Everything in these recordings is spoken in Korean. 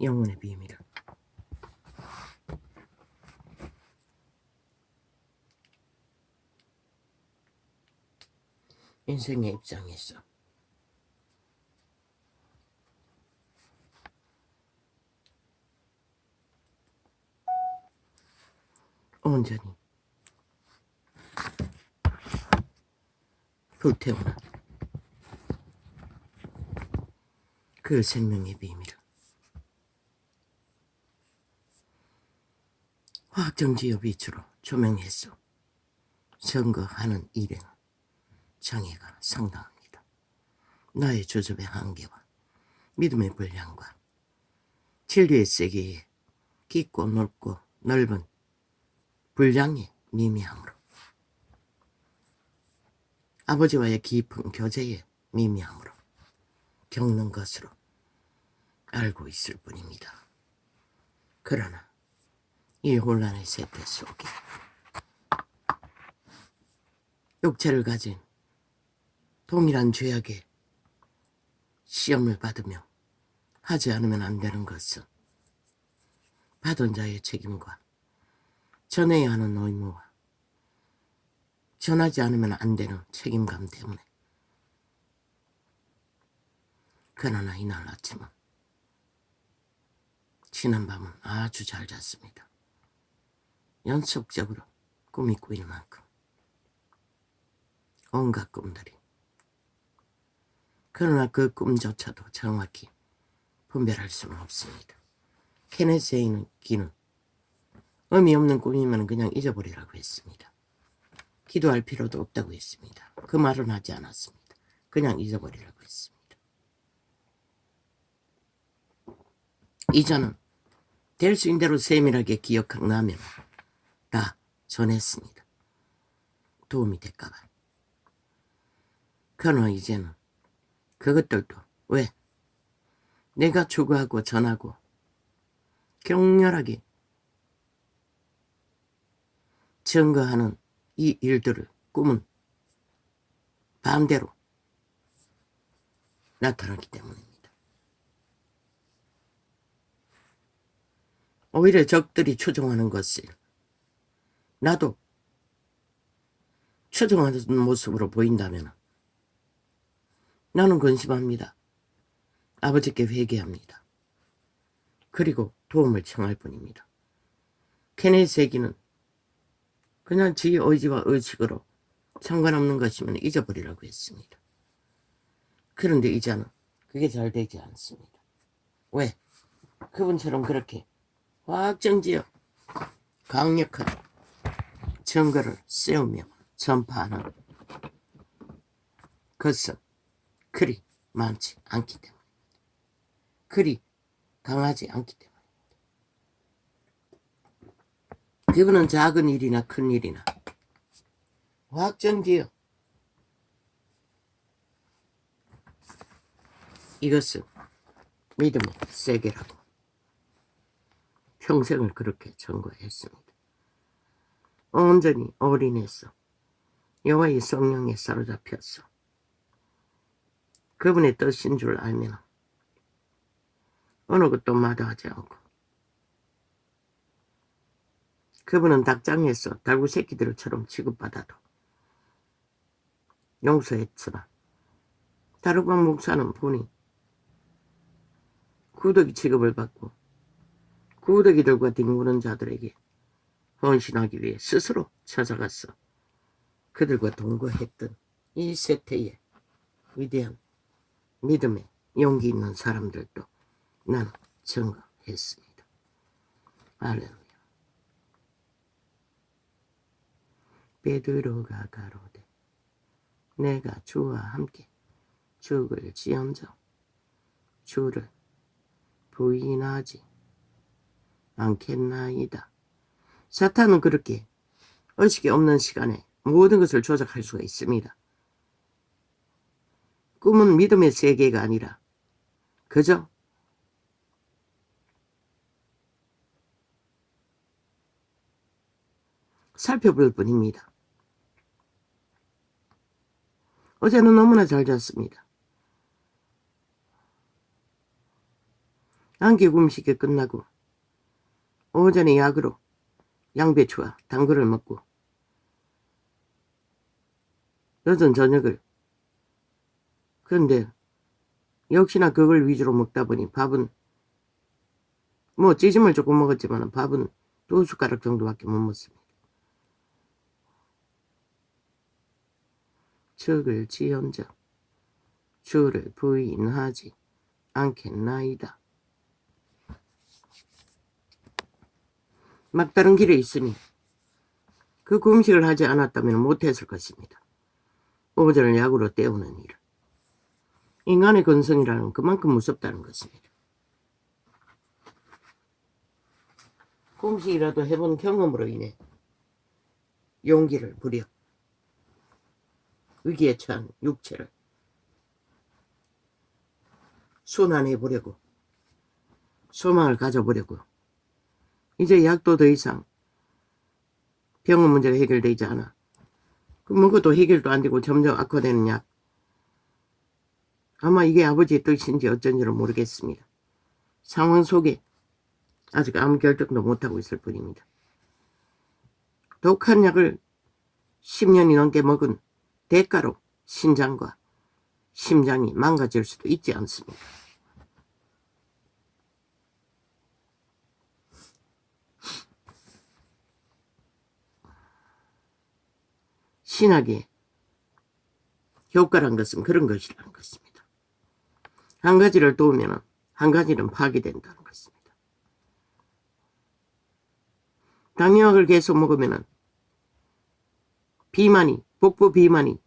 영혼의 비밀을. 인생의 입장에서 온전히 불태우는 그 생명의 비밀을 화학정지의 빛으로 조명해서 선거하는 일에는 장애가 상당합니다. 나의 조접의 한계와 믿음의 분량과 진리의 세계의 깊고 넓고 넓은 분량의 미미함으로 아버지와의 깊은 교제의 미미함으로 겪는 것으로 알고 있을 뿐입니다. 그러나 이 혼란의 세태 속에 육체를 가진 동일한 죄악의 시험을 받으며 하지 않으면 안 되는 것은 받은 자의 책임과 전해야 하는 의무와 전하지 않으면 안 되는 책임감 때문에. 그러나 이날 아침은 지난밤은 아주 잘 잤습니다. 연속적으로 꿈이 꾸일 만큼 온갖 꿈들이. 그러나 그 꿈조차도 정확히 분별할 수는 없습니다. 케네스의 기는 의미 없는 꿈이면 그냥 잊어버리라고 했습니다. 기도할 필요도 없다고 했습니다. 그 말은 하지 않았습니다. 그냥 잊어버리라고 했습니다. 이자는 될 수 있는 대로 세밀하게 기억하면 다 전했습니다. 도움이 될까봐. 그러나 이제는 그것들도 왜 내가 추구하고 전하고 격렬하게 증거하는 이 일들을 꿈은 반대로 나타나기 때문입니다. 오히려 적들이 추종하는 것을 나도 추종하는 모습으로 보인다면 나는 근심합니다. 아버지께 회개합니다. 그리고 도움을 청할 뿐입니다. 케네스에게는 그냥 지의 의지와 의식으로 상관없는 것이면 잊어버리라고 했습니다. 그런데 이자는 그게 잘 되지 않습니다. 왜? 그분처럼 그렇게 확정지어 강력한 증거를 세우며 전파하는 것은 그리 많지 않기 때문입니다. 그리 강하지 않기 때문입니다. 그분은 작은 일이나 큰 일이나 확정지어 이것은 믿음의 세계라고 평생을 그렇게 전거했습니다. 온전히 올인해서 여호와의 성령에 사로잡혔어. 그분의 뜻인 줄 알면 어느 것도 마다하지 않고 그분은 닭장에서 달구 새끼들처럼 취급받아도 용서했으나 다르방 목사는 분이 구더기 취급을 받고 구더기들과 뒹구는 자들에게 헌신하기 위해 스스로 찾아갔어. 그들과 동거했던 이 세태의 위대한 믿음에 용기 있는 사람들도 나는 증거했습니다. 할렐루야. 베드로가 가로되 내가 주와 함께 죽을지언정 주를 부인하지 않겠나이다. 사탄은 그렇게 의식이 없는 시간에 모든 것을 조작할 수가 있습니다. 꿈은 믿음의 세계가 아니라 그저 살펴볼 뿐입니다. 어제는 너무나 잘 잤습니다. 안개 음식이 끝나고 오전에 약으로 양배추와 당근을 먹고 늦은 저녁을 그런데 역시나 그걸 위주로 먹다 보니 밥은 뭐 찌짐을 조금 먹었지만 밥은 2숟가락 정도밖에 못 먹습니다. 척을 지연자 주를 부인하지 않겠나이다. 막다른 길에 있으니 그 금식을 하지 않았다면 못했을 것입니다. 오전을 약으로 때우는 일을. 인간의 근성이라는 그만큼 무섭다는 것입니다. 금식이라도 해본 경험으로 인해 용기를 부려 위기에 처한 육체를 순환해보려고 소망을 가져보려고 이제 약도 더 이상 병원 문제가 해결되지 않아. 그 먹어도 해결도 안 되고 점점 악화되는 약. 아마 이게 아버지의 뜻인지 어쩐지는 모르겠습니다. 상황 속에 아직 아무 결정도 못하고 있을 뿐입니다. 독한 약을 10년이 넘게 먹은 대가로 신장과 심장이 망가질 수도 있지 않습니다. 신학의 효과란 것은 그런 것이라는 것입니다. 한 가지를 도우면 한 가지는 파괴된다는 것입니다. 당뇨약을 계속 먹으면 비만이, 복부 비만이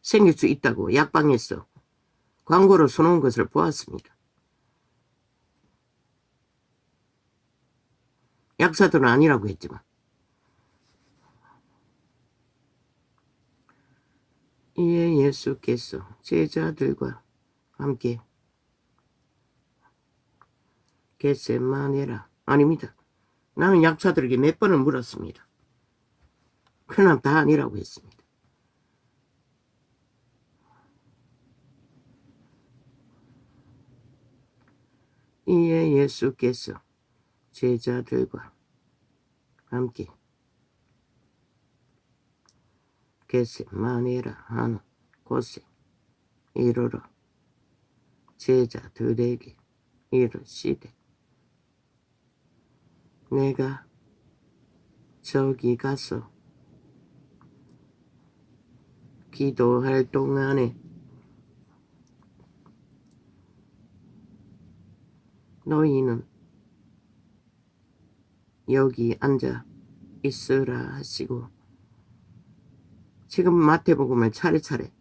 생길 수 있다고 약방에서 광고로 써놓은 것을 보았습니다. 약사들은 아니라고 했지만 이에 예수께서 제자들과 함께 겟세마네라 아닙니다. 나는 약사들에게 몇 번을 물었습니다. 그러나 다 아니라고 했습니다. 이에 예수께서 제자들과 함께 겟세마네라 하는 곳에 이르러 제자들에게 이르시되 내가 저기 가서 기도할 동안에 너희는 여기 앉아 있으라 하시고 지금 마태복음을 차례차례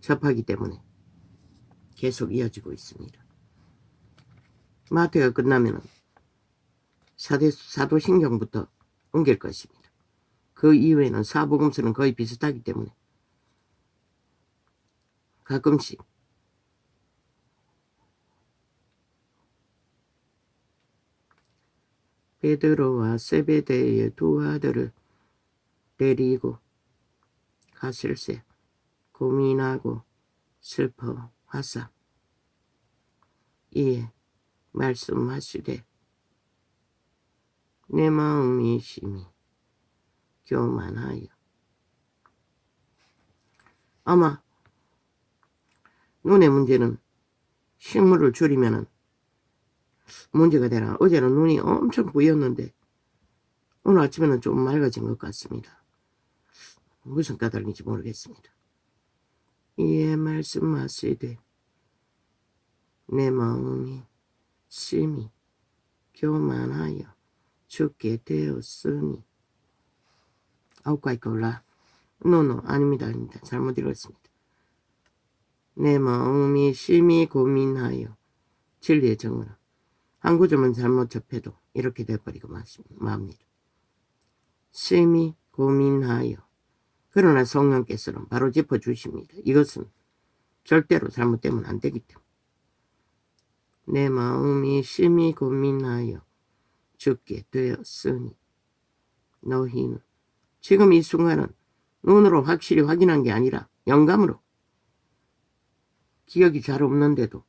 접하기 때문에 계속 이어지고 있습니다. 마태가 끝나면 사도신경부터 옮길 것입니다. 그 이후에는 사복음서는 거의 비슷하기 때문에 가끔씩 베드로와 세베대의 두 아들을 데리고 가실새 고민하고 슬퍼하사 이에 말씀하시되 내 마음이 심히 교만하여. 아마 눈의 문제는 식물을 줄이면 문제가 되나. 어제는 눈이 엄청 부였는데 오늘 아침에는 좀 맑아진 것 같습니다. 무슨 까닭인지 모르겠습니다. 이에 말씀하시되 내 마음이 심히 교만하여 죽게 되었으니 아웃가이콜라 노노 아닙니다. 잘못 읽었습니다. 내 마음이 심히 고민하여 진리의 정언을 한 구절만 잘못 접해도 이렇게 돼버리고 맙니다. 심히 고민하여. 그러나 성령께서는 바로 짚어주십니다. 이것은 절대로 잘못되면 안 되기 때문에. 내 마음이 심히 고민하여 죽게 되었으니 너희는 지금 이 순간은 눈으로 확실히 확인한 게 아니라 영감으로 기억이 잘 없는데도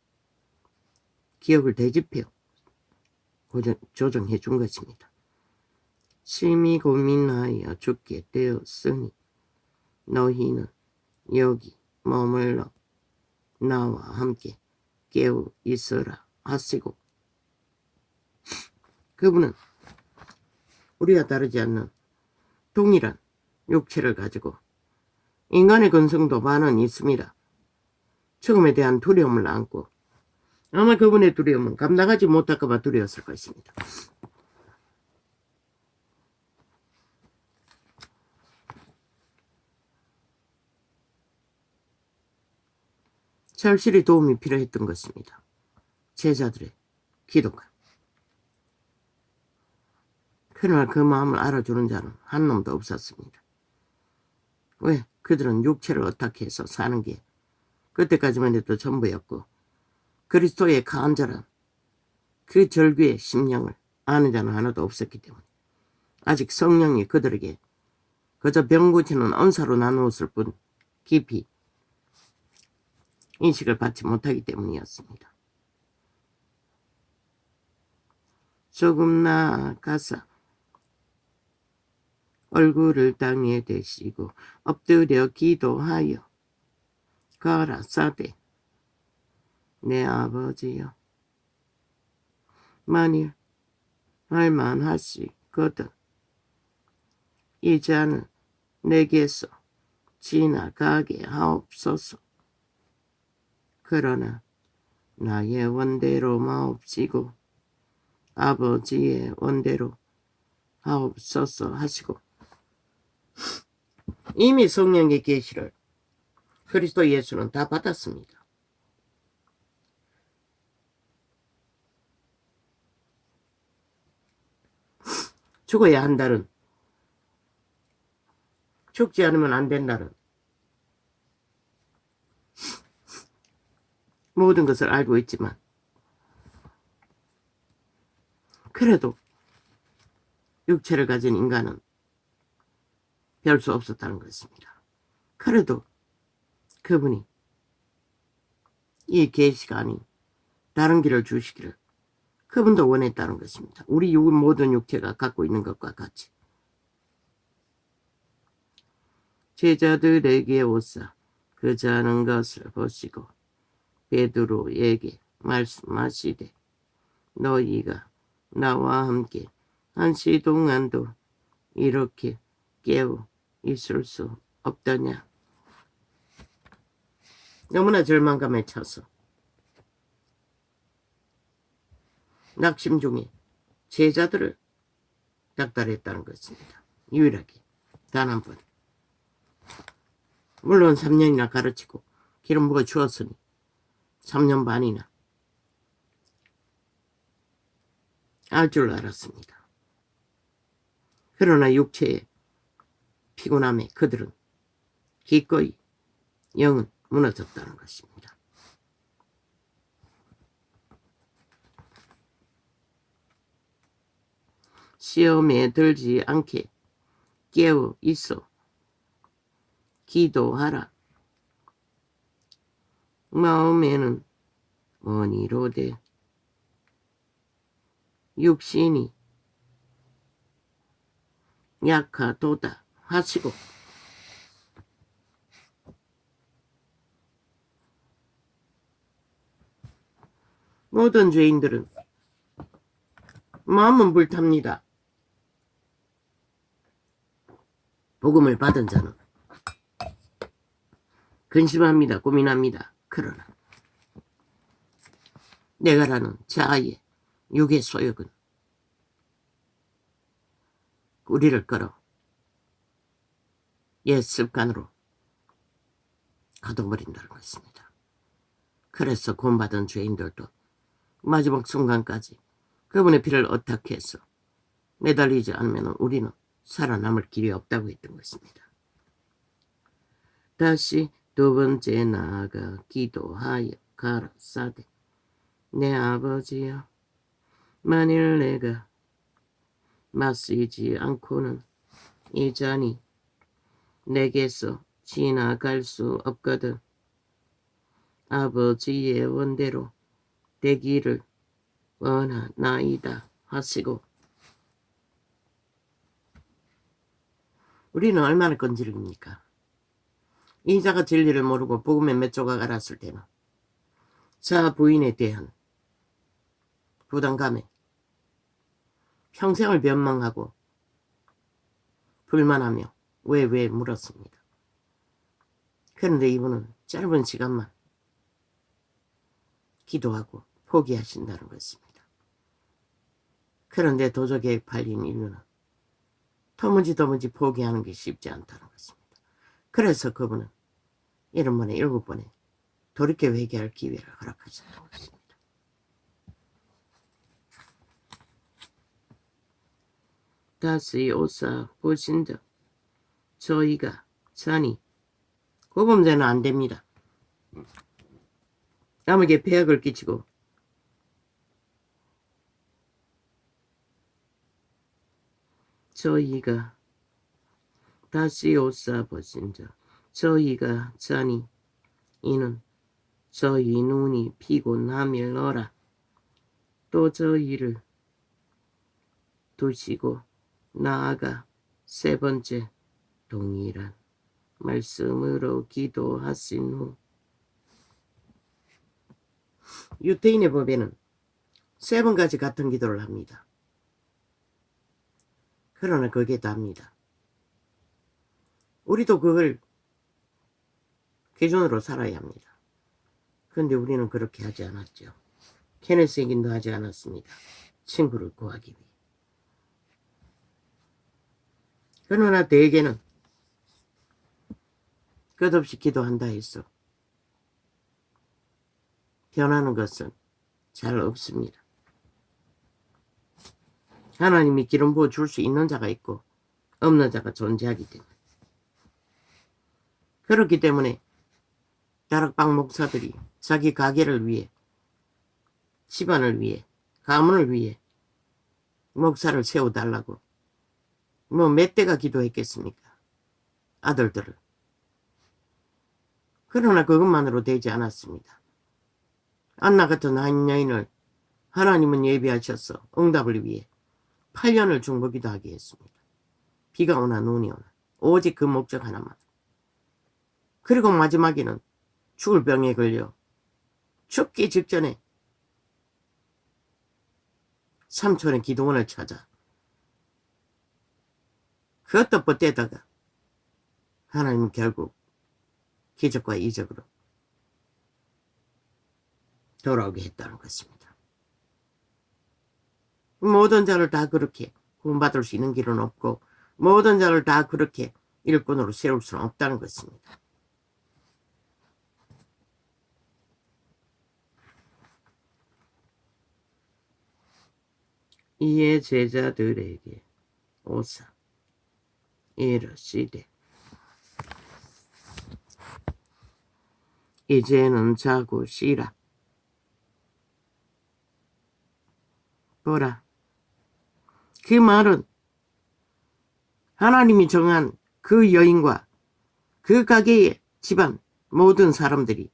기억을 되짚여 조정해 준 것입니다. 심히 고민하여 죽게 되었으니 너희는 여기 머물러 나와 함께 깨어 있으라 하시고, 그분은 우리가 다르지 않는 동일한 육체를 가지고 인간의 근성도 많은 있습니다. 죽음에 대한 두려움을 안고, 아마 그분의 두려움은 감당하지 못할까 봐 두려웠을 것입니다. 절실히 도움이 필요했던 것입니다. 제자들의 기도가. 그러나 그 마음을 알아주는 자는 한 놈도 없었습니다. 왜? 그들은 육체를 어떻게 해서 사는 게 그때까지만 해도 전부였고, 그리스도의 간절한 그 절규의 심령을 아는 자는 하나도 없었기 때문에, 아직 성령이 그들에게 그저 병 고치는 언사로 나누었을 뿐 깊이 인식을 받지 못하기 때문이었습니다. 조금 나아가서 얼굴을 땅에 대시고 엎드려 기도하여 가라사대, 내 아버지여, 만일 할만하시거든 이 잔을 내게서 지나가게 하옵소서. 그러나 나의 원대로 마옵시고 아버지의 원대로 하옵소서 하시고, 이미 성령의 계시를 그리스도 예수는 다 받았습니다. 죽어야 한다는, 죽지 않으면 안 된다는 모든 것을 알고 있지만, 그래도 육체를 가진 인간은 별 수 없었다는 것입니다. 그래도 그분이 이 계시가 아닌 다른 길을 주시기를 그분도 원했다는 것입니다. 우리 모든 육체가 갖고 있는 것과 같이. 제자들에게 오사 그 자는 것을 보시고 베드로에게 말씀하시되, 너희가 나와 함께 한시 동안도 이렇게 깨어 있을 수 없더냐. 너무나 절망감에 차서 낙심 중에 제자들을 닥달했다는 것입니다. 유일하게 단 한 번. 물론 3년이나 가르치고 기름 부어 주었으니 3년 반이나 알 줄 알았습니다. 그러나 육체의 피곤함에 그들은 기꺼이 영은 무너졌다는 것입니다. 시험에 들지 않게 깨어 있어 기도하라. 마음에는 원이로되 육신이 약하도다 하시고, 모든 죄인들은 마음은 불탑니다. 복음을 받은 자는 근심합니다. 고민합니다. 그러나 내가라는 자아의 육의 소욕은 우리를 끌어 옛 습관으로 가둬버린다는 것입니다. 그래서 구원받은 죄인들도 마지막 순간까지 그분의 피를 어떻게 해서 매달리지 않으면 우리는 살아남을 길이 없다고 했던 것입니다. 다시 두 번째 나아가 기도하여 가라사대, 내 아버지여, 만일 내가 마시지 않고는 이 잔이 내게서 지나갈 수 없거든 아버지의 원대로 되기를 원하나이다 하시고, 우리는 얼마나 끈질깁니까? 이자가 진리를 모르고 복음의 몇 조각 알았을 때는 자 부인에 대한 부담감에 평생을 변망하고 불만하며 왜 물었습니다. 그런데 이분은 짧은 시간만 기도하고 포기하신다는 것입니다. 그런데 도적에 팔린 인류는 도무지 포기하는 게 쉽지 않다는 것입니다. 그래서 그분은 7번에 7번에 돌이켜 회개할 기회를 허락하셨던 것입니다. 다시 오사 보신다. 저희가 자니 고범죄는 안 됩니다. 남에게 폐악을 끼치고 저희가 다시 오사 보신다. 저희가 자니 이는 저희 눈이 피곤함일러라. 또 저희를 두시고 나아가 세 번째 동일한 말씀으로 기도하신 후 유대인의 법에는 3번까지 같은 기도를 합니다. 그러나 그게 답니다. 우리도 그걸 기준으로 살아야 합니다. 그런데 우리는 그렇게 하지 않았죠. 케네스 얘기도 하지 않았습니다. 친구를 구하기 위해. 그러나 대개는 끝없이 기도한다 해서 변하는 것은 잘 없습니다. 하나님이 기름 부어 줄 수 있는 자가 있고 없는 자가 존재하기 때문에. 그렇기 때문에 다락방 목사들이 자기 가게를 위해, 집안을 위해, 가문을 위해 목사를 세워달라고 몇 대가 기도했겠습니까? 아들들을. 그러나 그것만으로 되지 않았습니다. 안나 같은 한 여인을 하나님은 예비하셔서 응답을 위해 8년을 중보기도 하게 했습니다. 비가 오나 눈이 오나 오직 그 목적 하나만. 그리고 마지막에는 죽을 병에 걸려 죽기 직전에 삼촌의 기도원을 찾아 그것도 뻗대다가 하나님은 결국 기적과 이적으로 돌아오게 했다는 것입니다. 모든 자를 다 그렇게 구원받을 수 있는 길은 없고 모든 자를 다 그렇게 일꾼으로 세울 수는 없다는 것입니다. 이에 제자들에게 오사 이르시되 이제는 자고 쉬라. 보라. 그 말은 하나님이 정한 그 여인과 그 가게의 집안 모든 사람들이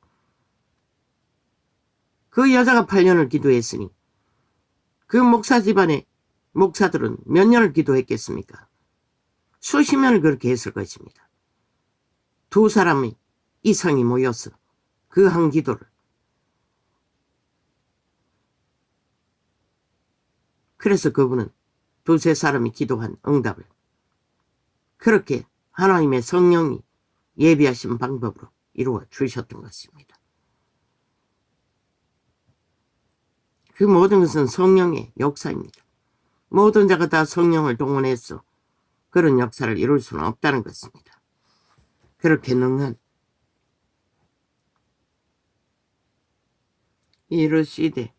그 여자가 8년을 기도했으니 그 목사 집안의 목사들은 몇 년을 기도했겠습니까? 수십 년을 그렇게 했을 것입니다. 두 사람이 이상이 모여서 그 한 기도를. 그래서 그분은 두세 사람이 기도한 응답을 그렇게 하나님의 성령이 예비하신 방법으로 이루어 주셨던 것입니다. 그 모든 것은 성령의 역사입니다. 모든 자가 다 성령을 동원해서 그런 역사를 이룰 수는 없다는 것입니다. 그렇게 능한 이르시되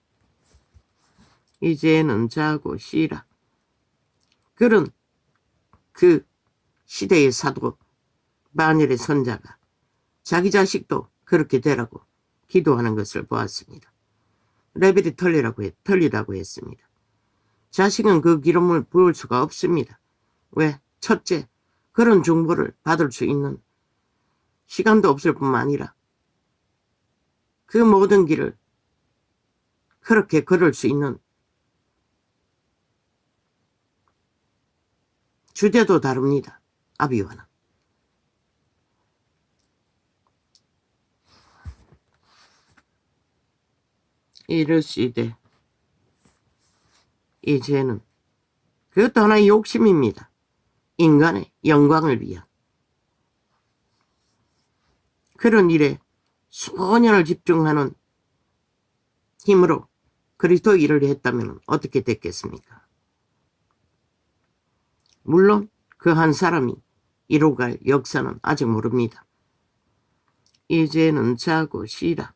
이제는 자고 쉬라. 그런 그 시대의 사도 바닐의 선자가 자기 자식도 그렇게 되라고 기도하는 것을 보았습니다. 레벨이 털리라고 했습니다. 자식은 그 기름을 부을 수가 없습니다. 왜? 첫째, 그런 중보를 받을 수 있는 시간도 없을 뿐만 아니라 그 모든 길을 그렇게 걸을 수 있는 주제도 다릅니다. 아비와는. 이르시되 이제는 그것도 하나의 욕심입니다. 인간의 영광을 위한 그런 일에 수년을 집중하는 힘으로 그리스도 일을 했다면 어떻게 됐겠습니까? 물론 그 한 사람이 이루갈 역사는 아직 모릅니다. 이제는 자고 쉬라.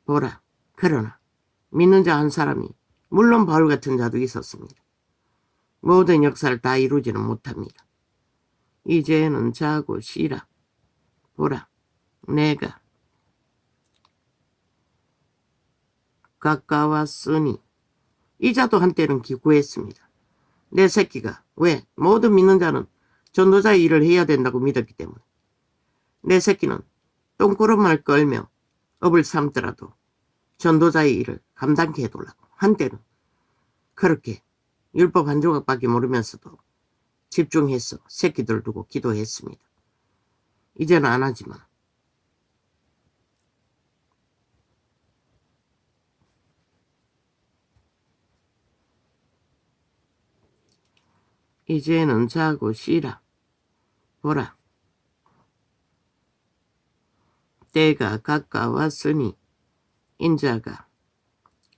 보라. 그러나 믿는 자 한 사람이, 물론 바울 같은 자도 있었습니다. 모든 역사를 다 이루지는 못합니다. 이제는 자고 쉬라. 보라. 내가 가까웠으니. 이 자도 한때는 기구했습니다. 내 새끼가. 왜? 모든 믿는 자는 전도자의 일을 해야 된다고 믿었기 때문에. 내 새끼는 똥구름을 끌며 업을 삼더라도 전도자의 일을 감당케 해두려고 한때는 그렇게 율법 한 조각밖에 모르면서도 집중해서 새끼들 두고 기도했습니다. 이제는 안 하지만 이제는 자고 쉬라. 보라. 때가 가까웠으니 인자가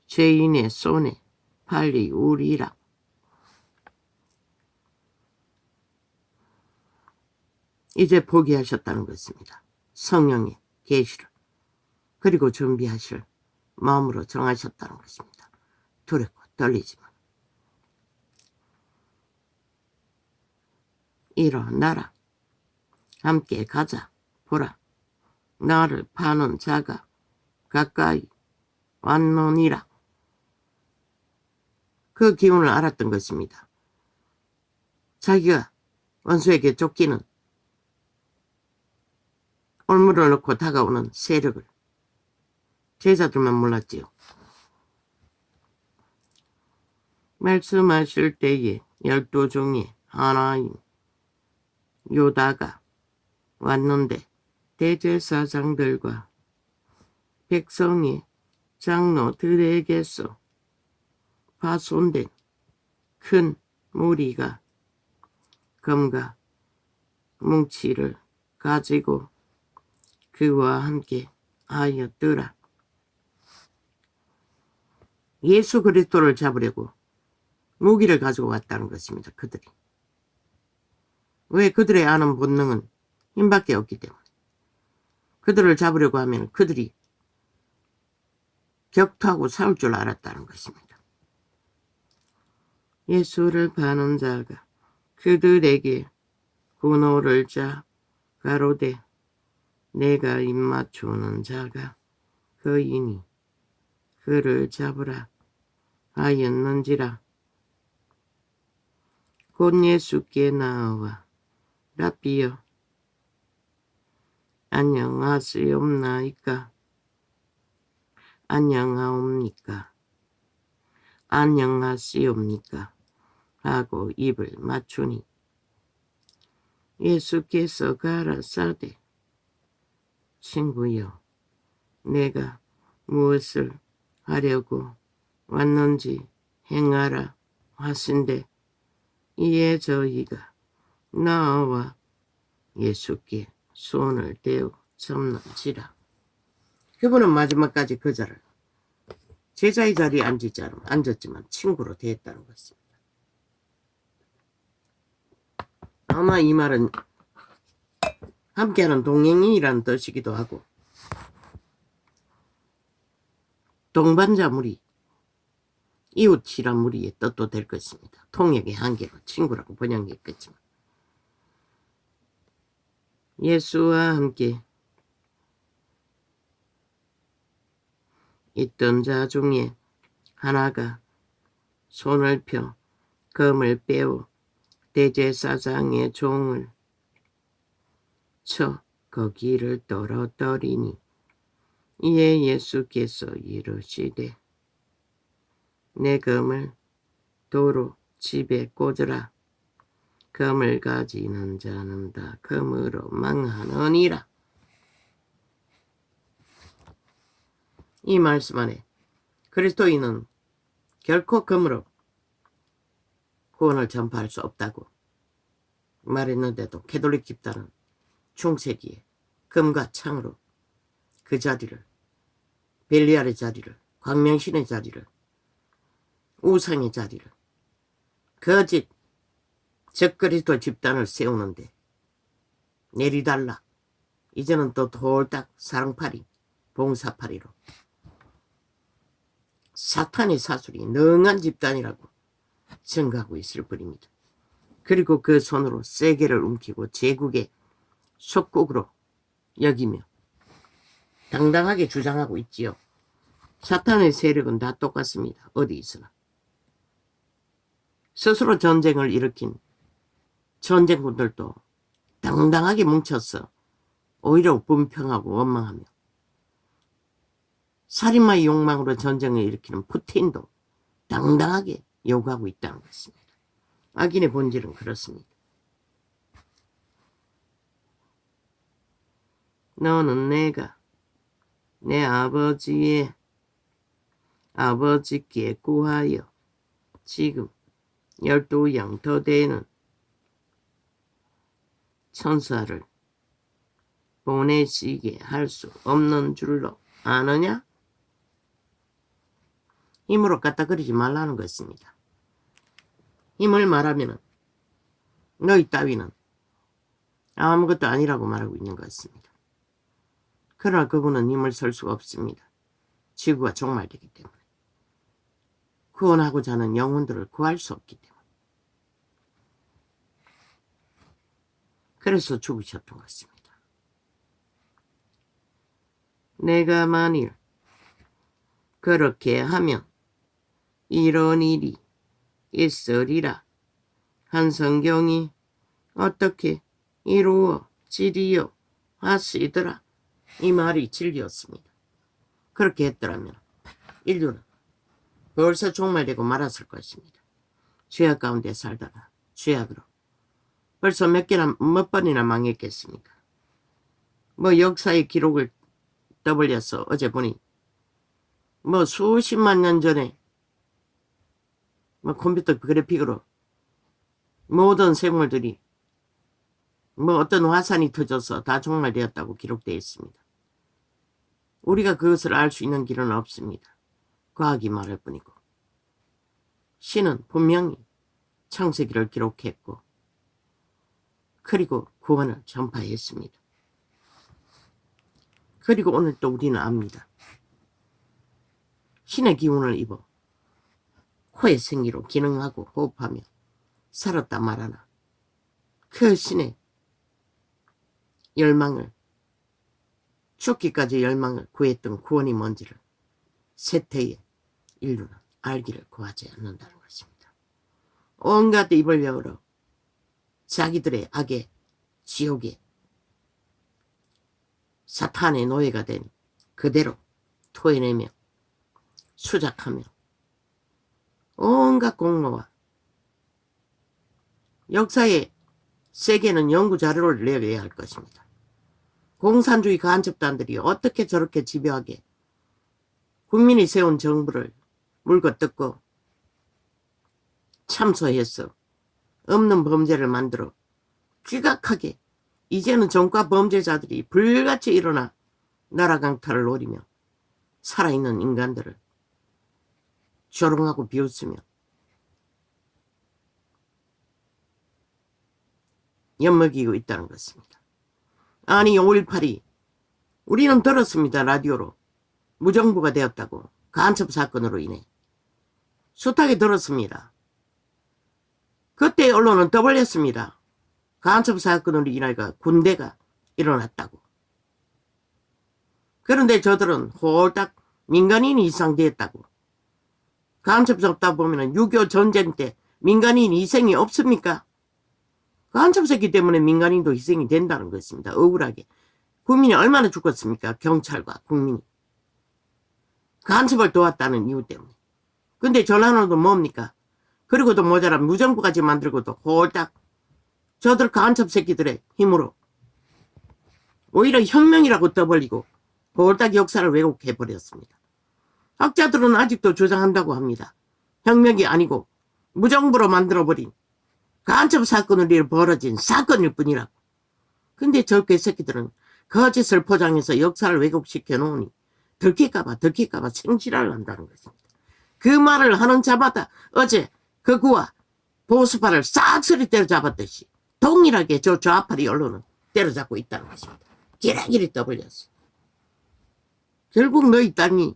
죄인의 손에 팔리 우리라. 이제 포기하셨다는 것입니다. 성령의 계시를. 그리고 준비하실 마음으로 정하셨다는 것입니다. 두렵고 떨리지만 일어나라. 함께 가자. 보라. 나를 파는 자가 가까이 왔노니라. 그 기운을 알았던 것입니다. 자기가 원수에게 쫓기는 올무를 넣고 다가오는 세력을 제자들만 몰랐지요. 말씀하실 때에 12 중에 하나인 요다가 왔는데 대제사장들과 백성의 장로들에게서 파손된 큰 무리가 금과 뭉치를 가지고 그와 함께 하였더라. 예수 그리스도를 잡으려고 무기를 가지고 왔다는 것입니다. 그들이. 왜? 그들의 아는 본능은 힘밖에 없기 때문에. 그들을 잡으려고 하면 그들이 격투하고 싸울 줄 알았다는 것입니다. 예수를 파는 자가 그들에게 분호를 자 가로되 내가 입맞추는 자가 그이니 그를 잡으라 하였는지라. 곧 예수께 나와 라비여 안녕하시옵나이까 안녕하옵니까 안녕하시옵니까 하고 입을 맞추니 예수께서 가라사대 친구여 내가 무엇을 하려고 왔는지 행하라 하신대 이에 저희가 나와 예수께 손을 대어 잡는지라. 그분은 마지막까지 그 자를 제자의 자리에 앉았지만 친구로 대했다는 것입니다. 아마 이 말은 함께하는 동행이라는 뜻이기도 하고 동반자 무리, 이웃이란 무리의 뜻도 될 것입니다. 통역의 한계로 친구라고 번역했겠지만 예수와 함께 있던 자 중에 하나가 손을 펴 검을 빼어 대제사장의 종을 쳐 거기를 떨어뜨리니 이에 예수께서 이르시되 내 검을 도로 집에 꽂으라 금을 가지는 자는 다 금으로 망하느니라. 이 말씀 안에 그리스도인은 결코 금으로 구원을 전파할 수 없다고 말했는데도 캐톨릭 집단은 중세기에 금과 창으로 그 자리를, 벨리알의 자리를, 광명신의 자리를, 우상의 자리를, 거짓 적그리스도 집단을 세우는데 내리달라. 이제는 또 돌딱 사랑파리, 봉사파리로 사탄의 사술이 능한 집단이라고 증가하고 있을 뿐입니다. 그리고 그 손으로 세계를 움키고 제국의 속국으로 여기며 당당하게 주장하고 있지요. 사탄의 세력은 다 똑같습니다. 어디 있으나. 스스로 전쟁을 일으킨 전쟁군들도 당당하게 뭉쳐서 오히려 분평하고 원망하며 살인마의 욕망으로 전쟁을 일으키는 푸틴도 당당하게 요구하고 있다는 것입니다. 악인의 본질은 그렇습니다. 너는 내가 내 아버지께 구하여 지금 12양 더 되는 천사를 보내시게 할 수 없는 줄로 아느냐? 힘으로 까딱거리지 말라는 것입니다. 힘을 말하면 너희 따위는 아무것도 아니라고 말하고 있는 것입니다. 그러나 그분은 힘을 쓸 수가 없습니다. 지구가 종말되기 때문에. 구원하고자 하는 영혼들을 구할 수 없기 때문에. 그래서 죽으셨던 것입니다. 내가 만일 그렇게 하면 이런 일이 있으리라 한 성경이 어떻게 이루어지리요 하시더라. 이 말이 진리였습니다. 그렇게 했더라면 인류는 벌써 종말되고 말았을 것입니다. 죄악 가운데 살다가 죄악으로 벌써 몇 번이나 망했겠습니까? 뭐 역사의 기록을 떠벌려서 어제 보니 뭐 수십만 년 전에 뭐 컴퓨터 그래픽으로 모든 생물들이 뭐 어떤 화산이 터져서 다 종말되었다고 기록되어 있습니다. 우리가 그것을 알 수 있는 길은 없습니다. 과학이 말할 뿐이고 신은 분명히 창세기를 기록했고 그리고 구원을 전파했습니다. 그리고 오늘 또 우리는 압니다. 신의 기운을 입어 코의 생기로 기능하고 호흡하며 살았다 말하나 그 신의 열망을 죽기까지 열망을 구했던 구원이 뭔지를 세태의 인류는 알기를 구하지 않는다는 것입니다. 온갖 입을 열어 자기들의 악의 지옥에 사탄의 노예가 된 그대로 토해내며 수작하며 온갖 공로와 역사의 세계는 연구 자료를 내야 할 것입니다. 공산주의 간첩단들이 어떻게 저렇게 집요하게 국민이 세운 정부를 물고 뜯고 참소해서 없는 범죄를 만들어 쥐각하게 이제는 전과 범죄자들이 불같이 일어나 나라 강탈을 노리며 살아있는 인간들을 조롱하고 비웃으며 엿먹이고 있다는 것입니다. 아니 5.18이 우리는 들었습니다. 라디오로 무정부가 되었다고 간첩 사건으로 인해 숱하게 들었습니다. 그때 언론은 떠벌렸습니다. 간첩 사건으로 인해 군대가 일어났다고. 그런데 저들은 홀딱 민간인이 이상되었다고. 간첩 잡다 보면 6.25 전쟁 때 민간인 희생이 없습니까? 간첩새끼 때문에 민간인도 희생이 된다는 것입니다. 억울하게. 국민이 얼마나 죽었습니까? 경찰과 국민이. 간첩을 도왔다는 이유 때문에. 근데 전환호도 뭡니까? 그리고도 모자라 무정부까지 만들고도 홀딱 저들 간첩 새끼들의 힘으로 오히려 혁명이라고 떠벌리고 홀딱 역사를 왜곡해버렸습니다. 학자들은 아직도 주장한다고 합니다. 혁명이 아니고 무정부로 만들어버린 간첩 사건으로 벌어진 사건일 뿐이라고. 근데 저 개새끼들은 거짓을 포장해서 역사를 왜곡시켜 놓으니 들킬까봐 생지랄을 한다는 것입니다. 그 말을 하는 자마다 어제 극우와 보수파를 싹쓸이 때려잡았듯이 동일하게 저 좌파리 언론은 때려잡고 있다는 것입니다. 기레기를 떠벌렸어. 결국 너희 땅이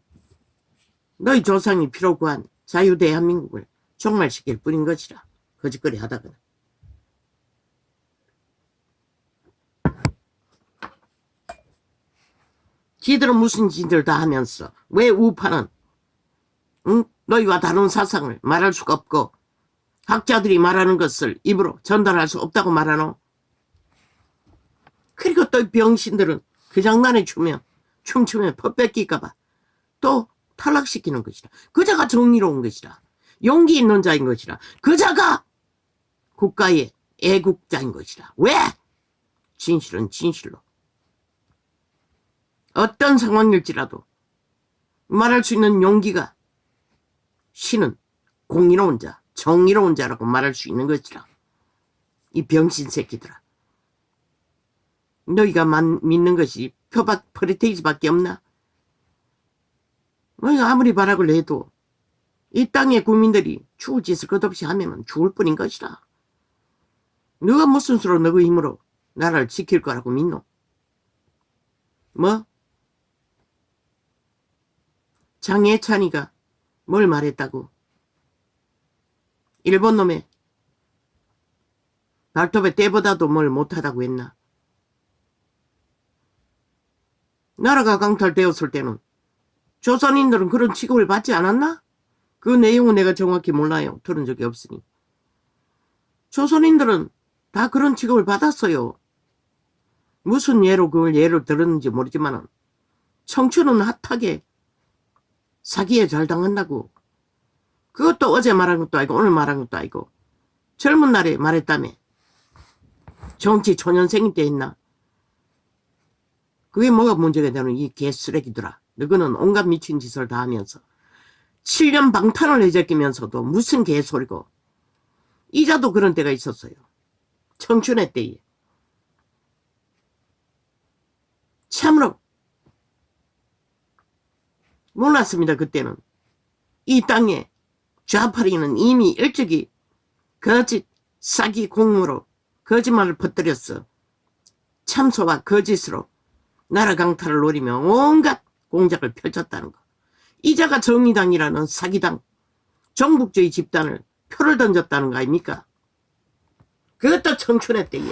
너희 조상이 피로 구한 자유대한민국을 종말시킬 뿐인 것이라. 거짓거리 하다가는. 지들은 무슨 짓을 다 하면서 왜 우파는 너희와 다른 사상을 말할 수가 없고 학자들이 말하는 것을 입으로 전달할 수 없다고 말하노? 그리고 또 병신들은 그 장난에 춤추면 퍼 뺏길까봐 또 탈락시키는 것이라. 그자가 정의로운 것이라. 용기 있는 자인 것이라. 그자가 국가의 애국자인 것이라. 왜? 진실은 진실로. 어떤 상황일지라도 말할 수 있는 용기가 신은 공의로운 자, 정의로운 자라고 말할 수 있는 것이라. 이 병신 새끼들아. 너희가 믿는 것이 표박 프리테이지밖에 없나? 너희가 아무리 발악을 해도 이 땅의 국민들이 죽을 짓을 끝없이 하면 죽을 뿐인 것이라. 누가 무슨 수로 너희 힘으로 나라를 지킬 거라고 믿노? 뭐? 장예찬이가 뭘 말했다고? 일본 놈의 발톱의 때보다도 뭘 못하다고 했나? 나라가 강탈되었을 때는 조선인들은 그런 취급을 받지 않았나? 그 내용은 내가 정확히 몰라요. 들은 적이 없으니. 조선인들은 다 그런 취급을 받았어요. 무슨 예로 그걸 예를 들었는지 모르지만 청춘은 핫하게 사기에 잘 당한다고. 그것도 어제 말한 것도 아니고 오늘 말한 것도 아니고 젊은 날에 말했다며. 정치 초년생일 때 했나? 그게 뭐가 문제가 되는 이 개쓰레기들아. 너희는 온갖 미친 짓을 다 하면서 7년 방탄을 해제끼면서도 무슨 개소리고. 이자도 그런 때가 있었어요. 청춘의 때에. 참으로 몰랐습니다. 그때는. 이 땅에 좌파리는 이미 일찍이 거짓 사기 공무로 거짓말을 퍼뜨렸어. 참소와 거짓으로 나라 강탈을 노리며 온갖 공작을 펼쳤다는 거. 이자가 정의당이라는 사기당, 종북주의 집단을 표를 던졌다는 거 아닙니까? 그것도 청춘의 때에.